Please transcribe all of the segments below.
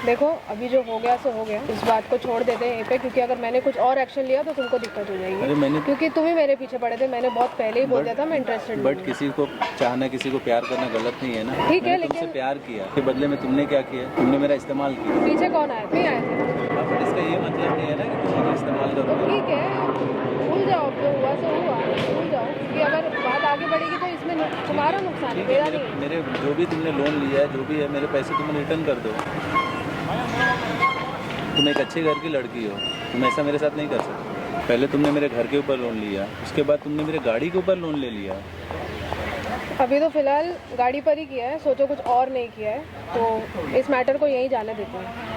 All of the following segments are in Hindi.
देखो अभी जो हो गया सो हो गया, इस बात को छोड़ देते हैं यहीं पे, क्योंकि अगर मैंने कुछ और एक्शन लिया तो तुमको दिक्कत हो जाएगी। अरे मैंने क्योंकि तुम ही मेरे पीछे पड़े थे, मैंने बहुत पहले ही बोल दिया था मैं इंटरेस्टेड बट किसी को चाहना, किसी को प्यार करना गलत नहीं है ना। ठीक है, मैंने तुमसे लेकिन प्यार किया, के बदले में तुमने क्या किया? तुमने मेरा इस्तेमाल किया। पीछे कौन आए थे? आए थे। बट इसका ये मतलब नहीं है ना कि तुम मुझे इस्तेमाल करोगे। ठीक है, भूल जाओ, जो हुआ सो हुआ, भूल जाओ, क्योंकि अगर बात आगे बढ़ेगी तो इसमें तुम्हारा नुकसान है, मेरा नहीं। मेरे जो भी तुमने लोन लिया है, जो भी है, मेरे पैसे तुम रिटर्न कर दो। तुम एक अच्छे घर की लड़की हो, तुम ऐसा मेरे साथ नहीं कर सकते। पहले तुमने मेरे घर के ऊपर लोन लिया, उसके बाद तुमने मेरे गाड़ी के ऊपर लोन ले लिया। अभी तो फिलहाल गाड़ी पर ही किया है, सोचो कुछ और नहीं किया है, तो इस मैटर को यहीं जाने देते हैं।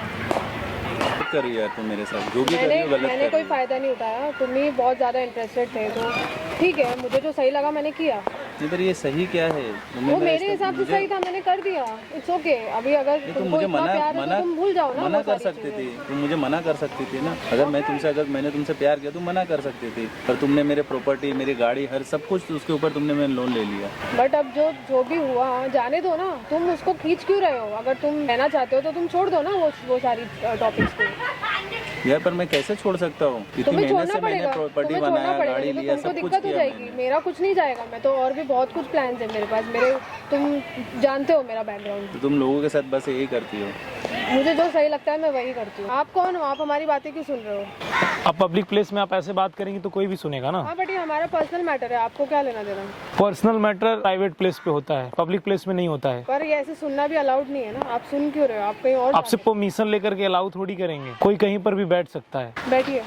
कर रही है तुम मेरे साथ, जो भी कर रही हो गलत मैंने कोई फ़ायदा नहीं उठाया, तुम ही बहुत ज़्यादा इंटरेस्टेड थे, तो ठीक है, मुझे जो सही लगा मैंने किया। नहीं पर ये सही क्या है? वो मेरे हिसाब से सही था, मैंने कर दिया, इट्स ओके। अभी अगर तुमको इतना प्यार है तो तुम भूल जाओ ना। मना कर सकती थी, तुम मुझे मना कर सकती थी ना। अगर मैंने तुमसे प्यार किया, तुम मना कर सकती थी। पर तुमने मेरे प्रॉपर्टी, मेरी गाड़ी, हर सब कुछ उसके ऊपर तुमने मैंने लोन ले लिया। बट अब जो भी हुआ जाने दो ना, तुम उसको खींच क्यों रहे हो? अगर तुम रहना चाहते हो तो तुम छोड़ दो ना वो सारी टॉपिक्स को। यार पर मैं कैसे छोड़ सकता हूँ? इतनी मेहनत से मैंने प्रॉपर्टी बनाया, गाड़ी लिया, सब कुछ दिक्कत हो जाएगी। मेरा कुछ नहीं जाएगा, मैं तो और भी बहुत कुछ प्लान्स है मेरे पास। तुम जानते हो मेरा बैकग्राउंड। तो तुम लोगों के साथ बस यही करती हो। मुझे जो सही लगता है मैं वही करती हूँ। आप कौन हो? आप हमारी बातें क्यों सुन रहे हो? अब पब्लिक प्लेस में आप ऐसे बात करेंगे तो कोई भी सुनेगा ना। हाँ बट ये हमारा पर्सनल मैटर है, आपको क्या लेना देना? पर्सनल मैटर प्राइवेट प्लेस पे होता है, पब्लिक प्लेस में नहीं होता है। पर ये ऐसे सुनना भी अलाउड नहीं है ना। आप सुन क्यों रहे हो? आप कहीं और आपसे परमिशन लेकर के अलाउ थोड़ी करेंगे। कोई कहीं पर भी बैठ सकता है। बैठिए।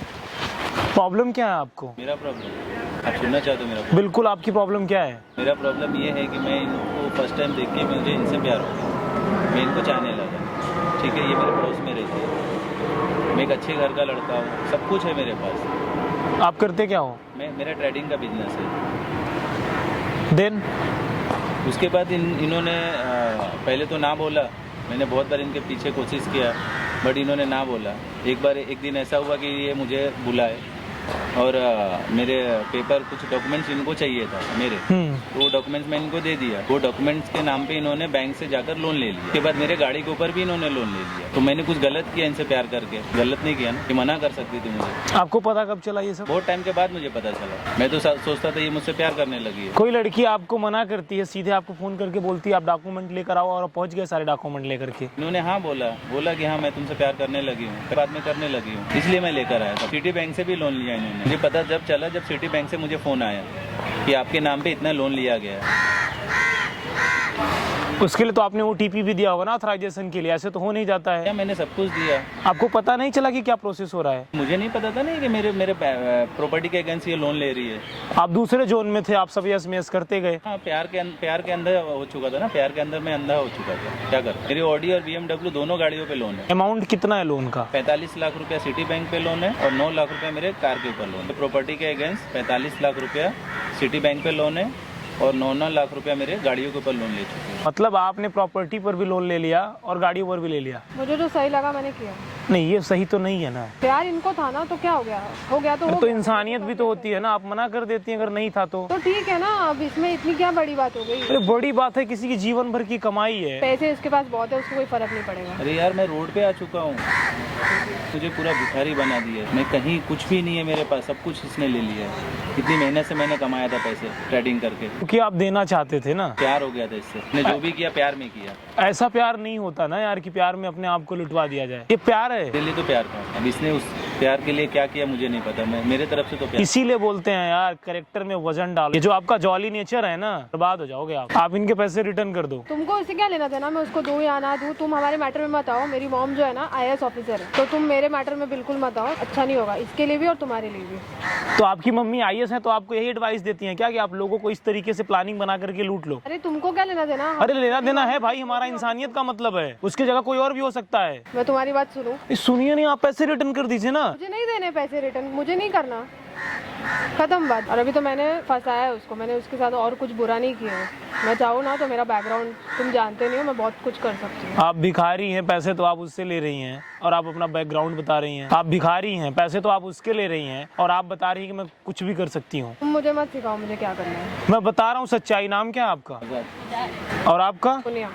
प्रॉब्लम क्या है आपको? मेरा प्रॉब्लम आप सुनना चाहते हो? मेरा बिल्कुल, आपकी प्रॉब्लम क्या है? मेरा प्रॉब्लम ये है कि मैं इनको फर्स्ट टाइम देख के मुझे इनसे प्यार हो गया, मैं इनको चाहने लगा। ठीक है, ये मेरे पड़ोस में रहती है, मैं एक अच्छे घर का लड़का हूँ, सब कुछ है मेरे पास। आप करते क्या हो? मेरा ट्रेडिंग का बिजनेस है। देन उसके बाद इन्होंने पहले तो ना बोला, मैंने बहुत बार इनके पीछे कोशिश किया बट इन्होंने ना बोला। एक दिन ऐसा हुआ कि ये मुझे बुलाए और मेरे पेपर, कुछ डॉक्यूमेंट्स इनको चाहिए था मेरे, तो वो डॉक्यूमेंट्स मैं इनको दे दिया। वो डॉक्यूमेंट्स के नाम पे इन्होंने बैंक से जाकर लोन ले लिया। उसके बाद मेरे गाड़ी के ऊपर भी इन्होंने लोन ले लिया। तो मैंने कुछ गलत किया इनसे प्यार करके? गलत नहीं किया ना, कि मना कर सकती थी मुझे। आपको पता कब चला ये सब? बहुत टाइम के बाद मुझे पता चला। मैं तो सोचता था ये मुझसे प्यार करने लगी है। कोई लड़की आपको मना करती है, सीधे आपको फोन करके बोलती है आप डॉक्यूमेंट लेकर आओ, और पहुंच गए सारे डॉक्यूमेंट लेकर के। इन्होंने हाँ बोला कि हाँ मैं तुमसे प्यार करने लगी हूँ, बाद में करने लगी हूँ, इसलिए मैं लेकर आया था। सिटी बैंक से भी लोन लिया इन्होंने। मुझे पता जब सिटी बैंक से मुझे फोन आया कि आपके नाम पे इतना लोन लिया गया है। उसके लिए तो आपने OTP भी दिया होगा ना ऑथराइजेशन के लिए, ऐसे तो हो नहीं जाता है। मैंने सब कुछ दिया। आपको पता नहीं चला कि क्या प्रोसेस हो रहा है? मुझे नहीं पता था नहीं कि मेरे प्रॉपर्टी के अगेंस्ट ये लोन ले रही है। आप दूसरे जोन में थे, आप सब यस मेस करते गए। हाँ, प्यार के अंदर हो चुका था ना, प्यार के अंदर मैं अंधा हो चुका था। क्या कर, मेरी ऑडी और BMW दोनों गाड़ियों पे लोन है। अमाउंट कितना है लोन का? 45 लाख रुपया सिटी बैंक पे लोन है और 9 लाख रुपया मेरे कार के ऊपर लोन है। प्रॉपर्टी के अगेंस्ट 45 लाख रुपया सिटी बैंक पे लोन है और 9 लाख रुपया मेरे गाड़ियों के ऊपर लोन ले चुके हैं। मतलब आपने प्रॉपर्टी पर भी लोन ले लिया और गाड़ियों पर भी ले लिया? मुझे जो सही लगा मैंने किया। नहीं, ये सही तो नहीं है ना। प्यार इनको था ना, तो क्या हो गया तो हो तो गया। इंसानियत भी तो होती है ना, आप मना कर देती हैं अगर नहीं था तो ठीक है ना। अब इसमें इतनी क्या बड़ी बात हो गई? अरे बड़ी बात है, किसी की जीवन भर की कमाई है। पैसे इसके पास बहुत है, उसको कोई फर्क नहीं पड़ेगा। अरे यार मैं रोड पे आ चुका हूँ, मुझे पूरा भिखारी बना दिया है। मैं कहीं कुछ भी नहीं है मेरे पास, सब कुछ इसने ले लिया है। इतनी मेहनत से मैंने कमाया था पैसे ट्रेडिंग करके। क्योंकि आप देना चाहते थे ना। प्यार हो गया था इससे, मैं जो भी किया प्यार में किया। ऐसा प्यार नहीं होता ना यार कि प्यार में अपने आप को लुटवा दिया जाए। ये प्यार है। मेरे लिए तो प्यार था। अब इसने उस प्यार के लिए क्या किया मुझे नहीं पता, मेरे तरफ से तो प्यार। इसीलिए बोलते हैं यार, कैरेक्टर में वजन डालो। ये जो आपका जॉली नेचर है ना, बर्बाद हो जाओगे आप इनके पैसे रिटर्न कर दो। तुमको इससे क्या लेना देना, मैं उसको दूं या ना दूं? तुम हमारे मैटर में मत आओ। मेरी मॉम जो है ना IAS ऑफिसर है, तो तुम मेरे मैटर में बिल्कुल मत आओ, अच्छा नहीं होगा इसके लिए भी और तुम्हारे लिए भी। तो आपकी मम्मी IAS है तो आपको यही एडवाइस देती है क्या कि आप लोगों को इस तरीके से प्लानिंग बना करके लूट लो? अरे तुमको क्या लेना देना? अरे लेना देना है भाई, हमारा इंसानियत का मतलब है। उसकी जगह कोई और भी हो सकता है। मैं तुम्हारी बात सुनूं? सुनिए नहीं, आप पैसे रिटर्न कर दीजिए ना। मुझे नहीं देने पैसे रिटर्न, मुझे नहीं करना, खत्म बात। और अभी तो मैंने फंसाया है उसको, मैंने उसके साथ और कुछ बुरा नहीं किया है। मैं चाहूँ ना तो मेरा बैकग्राउंड तुम जानते नहीं हो, मैं बहुत कुछ कर सकती हूँ। आप भिखारी हैं, पैसे तो आप उससे ले रही हैं और आप अपना बैकग्राउंड बता रही हैं। आप भिखारी हैं, पैसे तो आप उसके ले रही हैं और आप बता रही हैं कि मैं कुछ भी कर सकती हूँ। तुम मुझे मत सिखाओ मुझे क्या करना है। मैं बता रहा हूँ सच्चाई। नाम क्या है आपका? और आपका? दुनिया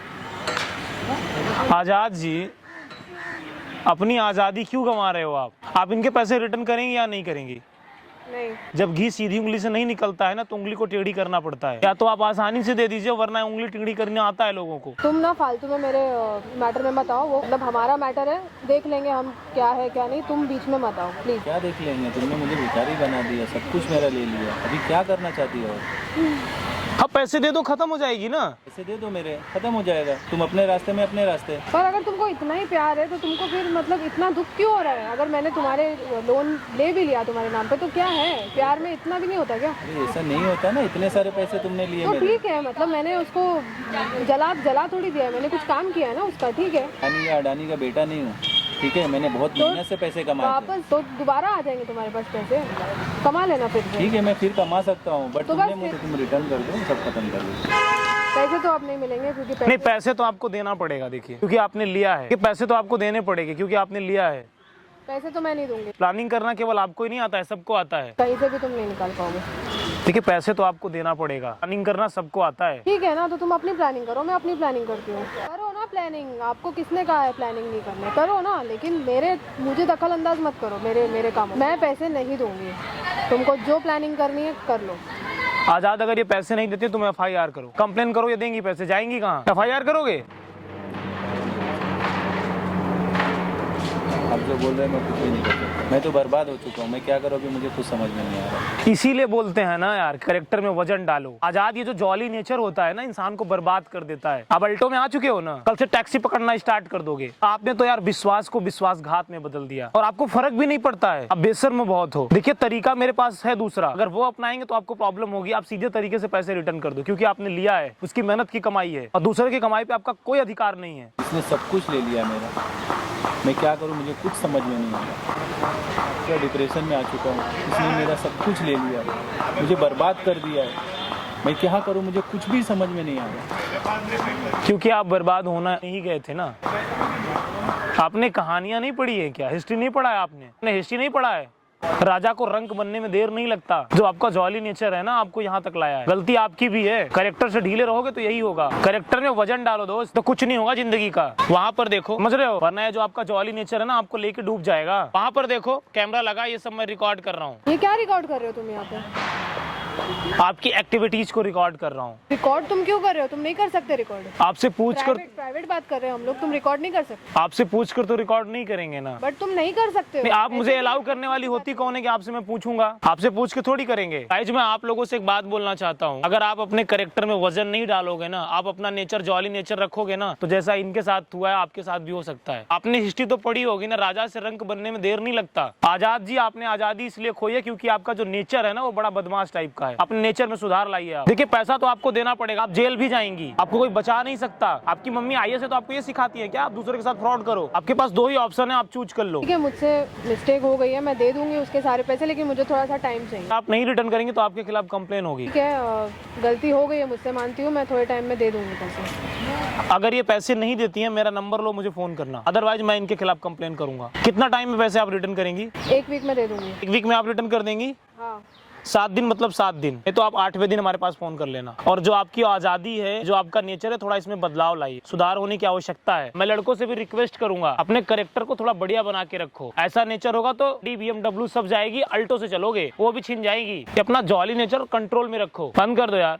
आजाद जी, अपनी आज़ादी क्यों गंवा रहे हो आप इनके पैसे रिटर्न करेंगे या नहीं करेंगी? नहीं, जब घी सीधी उंगली से नहीं निकलता है ना तो उंगली को टेढ़ी करना पड़ता है। या तो आप आसानी से दे दीजिए, वरना उंगली टेढ़ी करने आता है लोगों को। तुम ना फालतू में मेरे मैटर में मत आओ, वो मतलब हमारा मैटर है, देख लेंगे हम क्या है क्या नहीं, तुम बीच में मत आओ प्लीज। क्या देख लेंगे? तुमने मुझे भिखारी बना दिया, सब कुछ मेरा ले लिया, अभी क्या करना चाहती हो? अब पैसे दे दो, खत्म हो जाएगी ना। पैसे दे दो मेरे, खत्म हो जाएगा। तुम अपने रास्ते में अपने रास्ते। पर अगर तुमको इतना ही प्यार है तो तुमको फिर मतलब इतना दुख क्यों हो रहा है? अगर मैंने तुम्हारे लोन ले भी लिया तुम्हारे नाम पे तो क्या है, प्यार में इतना भी नहीं होता क्या? अरे ऐसा नहीं होता ना, इतने सारे पैसे तुमने लिए तो मेरे। ठीक है, मतलब मैंने उसको जला थोड़ी दिया है, मैंने कुछ काम किया है ना उसका, ठीक है। अडानी या अडानी का बेटा नहीं हूँ, ठीक है। मैंने बहुत मेहनत से पैसे कमाए थे। वापस तो दोबारा आ जाएंगे तुम्हारे पास पैसे, कमा लेना फिर से। ठीक है, मैं फिर कमा सकता हूँ, बट तो तुमने बस मुझे तुम रिटर्न कर दो, सब खत्म कर दो। पैसे तो अब नहीं मिलेंगे क्योंकि नहीं, पैसे तो आपको देना पड़ेगा, देखिए, क्योंकि आपने लिया है। ये पैसे तो आपको देने पड़ेंगे क्योंकि आपने लिया है। पैसे तो मैं नहीं दूंगी। प्लानिंग करना केवल आपको ही नहीं आता है, सबको आता है। कहीं से भी तुम नहीं निकाल पाओगे। देखिए, पैसे तो आपको देना पड़ेगा, प्लानिंग करना सबको आता है। ठीक है ना, तो तुम अपनी प्लानिंग करो, मैं अपनी प्लानिंग करती हूँ। करो ना प्लानिंग, आपको किसने कहा है प्लानिंग नहीं करने? करो ना, लेकिन मुझे दखल अंदाज मत करो मेरे काम। मैं पैसे नहीं दूंगी, तुमको जो प्लानिंग करनी है कर लो। आजाद अगर ये पैसे नहीं देते तुम FIR करो, कंप्लेन करो, ये देंगी पैसे, जाएंगी कहाँ? FIR करोगे? आप जो बोल रहे हैं मैं कुछ भी नहीं कर सकता, मैं तो बर्बाद हो चुका हूँ। मैं क्या करूँ मुझे कुछ समझ में नहीं आ रहा। इसीलिए बोलते हैं ना यार, कैरेक्टर में वजन डालो। आजाद ये जो जॉली नेचर होता है ना, इंसान को बर्बाद कर देता है। आप अल्टो में आ चुके हो ना, कल से टैक्सी पकड़ना स्टार्ट कर दोगे। आपने तो यार विश्वास को विश्वासघात में बदल दिया और आपको फर्क भी नहीं पड़ता है। आप बेशर्म बहुत हो। देखिए, तरीका मेरे पास है दूसरा, अगर वो अपनाएंगे तो आपको प्रॉब्लम होगी। आप सीधे तरीके से पैसे रिटर्न कर दो, क्योंकि आपने लिया है, उसकी मेहनत की कमाई है, और दूसरे की कमाई पे आपका कोई अधिकार नहीं है। इसने सब कुछ ले लिया मेरा, मैं क्या करूँ मुझे कुछ समझ में नहीं आ रहा। क्या डिप्रेशन में आ चुका हूँ, इसने मेरा सब कुछ ले लिया, मुझे बर्बाद कर दिया है। मैं क्या करूँ मुझे कुछ भी समझ में नहीं आ रहा। क्योंकि आप बर्बाद होना नहीं गए थे ना। आपने कहानियां नहीं पढ़ी है क्या? हिस्ट्री नहीं पढ़ा है आपने? हिस्ट्री नहीं पढ़ा है? राजा को रंक बनने में देर नहीं लगता। जो आपका जॉली नेचर है ना, आपको यहाँ तक लाया है। गलती आपकी भी है। कैरेक्टर से ढीले रहोगे तो यही होगा। कैरेक्टर में वजन डालो दोस्त, तो कुछ नहीं होगा जिंदगी का। वहाँ पर देखो, समझ रहे हो? वरना ये जो आपका जॉली नेचर है ना, आपको लेके डूब जाएगा। वहाँ पर देखो, कैमरा लगा, ये सब मैं रिकॉर्ड कर रहा हूँ। ये क्या रिकॉर्ड कर रहे हो तुम यहाँ पे? आपकी एक्टिविटीज को रिकॉर्ड कर रहा हूँ। रिकॉर्ड तुम क्यों कर रहे हो? तुम नहीं कर सकते रिकॉर्ड। आपसे पूछ कर, प्राइवेट बात कर रहे हो हम लोग, तुम रिकॉर्ड नहीं कर सकते। आपसे पूछ कर तो रिकॉर्ड नहीं करेंगे ना। बट तुम नहीं कर सकते हो। नहीं, आप मुझे अलाउ करने वाली होती कौन है कि आपसे मैं पूछूंगा? आपसे पूछ के थोड़ी करेंगे। गाइस, मैं आप लोगों से एक बात बोलना चाहता हूँ, अगर आप अपने कैरेक्टर में वजन नहीं डालोगे ना, आप अपना नेचर जॉली नेचर रखोगे ना, तो जैसा इनके साथ हुआ है आपके साथ भी हो सकता है। आपने हिस्ट्री तो पढ़ी होगी ना, राजा से रंक बनने में देर नहीं लगता। आजाद जी, आपने आजादी इसलिए खोई है क्योंकि आपका जो नेचर है ना, वो बड़ा बदमाश टाइप का है। अपने नेचर में सुधार लाइए आप। देखिए, पैसा तो आपको देना पड़ेगा, आप जेल भी जाएंगी, आपको कोई बचा नहीं सकता। आपकी मम्मी IAS है तो आपको ये सिखाती है क्या आप दूसरे के साथ फ्रॉड करो? आपके पास दो ही ऑप्शन है, आप चूज कर लो। ठीक है, मुझसे मिस्टेक हो गई है, मैं दे दूंगी उसके सारे पैसे, लेकिन मुझे थोड़ा सा टाइम चाहिए। आप नहीं रिटर्न करेंगे तो आपके खिलाफ कंप्लेन होगी। ठीक है, गलती हो गई है मुझसे, मानती हूँ, मैं थोड़े टाइम में दे दूंगी पैसे। अगर ये पैसे नहीं देती हैं, मेरा नंबर लो, मुझे फोन करना, अदरवाइज मैं इनके खिलाफ कंप्लेन करूंगा। कितना टाइम में पैसे आप रिटर्न करेंगी? 1 वीक में दे दूंगी। 1 वीक में आप रिटर्न कर देंगी? हाँ। 7 दिन मतलब 7 दिन, ये तो आप 8वें दिन हमारे पास फोन कर लेना। और जो आपकी आजादी है, जो आपका नेचर है, थोड़ा इसमें बदलाव लाइए, सुधार होने की आवश्यकता है। मैं लड़कों से भी रिक्वेस्ट करूंगा, अपने कैरेक्टर को थोड़ा बढ़िया बना के रखो। ऐसा नेचर होगा तो BMW सब जाएगी, अल्टो से चलोगे, वो भी छीन जाएगी। अपना जॉली नेचर कंट्रोल में रखो। बंद कर दो यार।